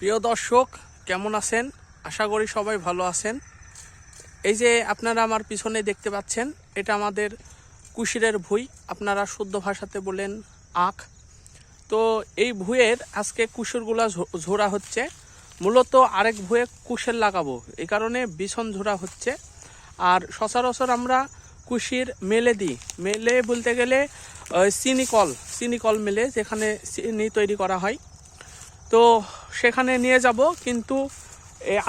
প্রিয় দর্শক, কেমন আছেন? আশা করি সবাই ভালো আছেন। এই যে আপনারা আমার পিছনে দেখতে পাচ্ছেন, এটা আমাদের কুশিরের ভুঁই, আপনারা শুদ্ধ ভাষাতে বলেন আখ। তো এই ভুঁইয়ের আজকে কুশিরগুলা ঝোড়া হচ্ছে। মূলত আরেক ভুঁয়ে কুশের লাগাবো, এই কারণে বিছন ঝোড়া হচ্ছে। আর সচরাচর আমরা কুশির মেলে দিই, মেলে বলতে গেলে চিনিকল মেলে, যেখানে চিনি তৈরি করা হয়। তো সেখানে নিয়ে যাব, কিন্তু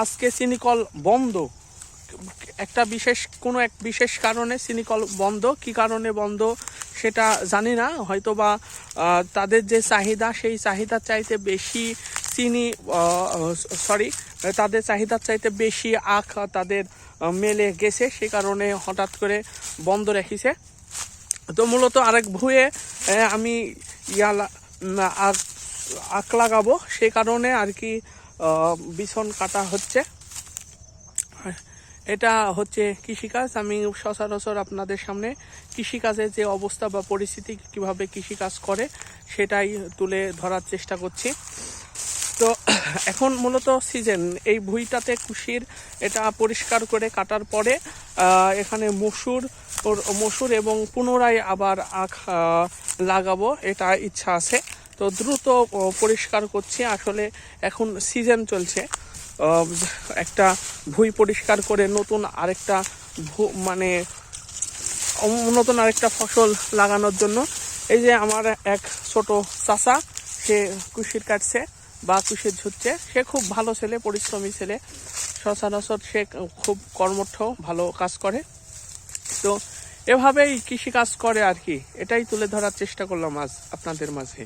আজকে চিনিকল বন্ধ। কোনো এক বিশেষ কারণে চিনিকল বন্ধ। কি কারণে বন্ধ সেটা জানি না, হয়তো বা তাদের যে চাহিদা, সেই চাহিদার চাইতে বেশি তাদের চাহিদার চাইতে বেশি আখ তাদের মেলে গেছে, সে কারণে হঠাৎ করে বন্ধ রেখেছে। তো মূলত আরেক ভুঁয়ে আমি আখ লাগাবো, সে কারণে আর কি বিছন কাটা হচ্ছে। এটা হচ্ছে কৃষিকাজ। আমি সচরাচর আপনাদের সামনে কৃষিকাজের যে অবস্থা বা পরিস্থিতি, কিভাবে কৃষিকাজ করে, সেটাই তুলে ধরার চেষ্টা করছি। তো এখন মূলত সিজন, এই ভুঁইটাতে কুশির এটা পরিষ্কার করে কাটার পরে এখানে মসুর এবং পুনরায় আবার আখ লাগাবো, এটা ইচ্ছা আছে। তো দ্রুত পরিষ্কার করছি, আসলে এখন সিজন চলছে। একটা ভুঁই পরিষ্কার করে নতুন আরেকটা ফসল লাগানোর জন্য। এই যে আমার এক ছোট চাচা, সে কুশির কাটছে বা কুশির ঝুটছে। সে খুব ভালো ছেলে, পরিশ্রমী ছেলে। সচরাচর সে খুব কর্মঠ, ভালো কাজ করে। তো এভাবেই কৃষি কাজ করে আর কি, এটাই তুলে ধরার চেষ্টা করলাম আজ আপনাদের মাঝে।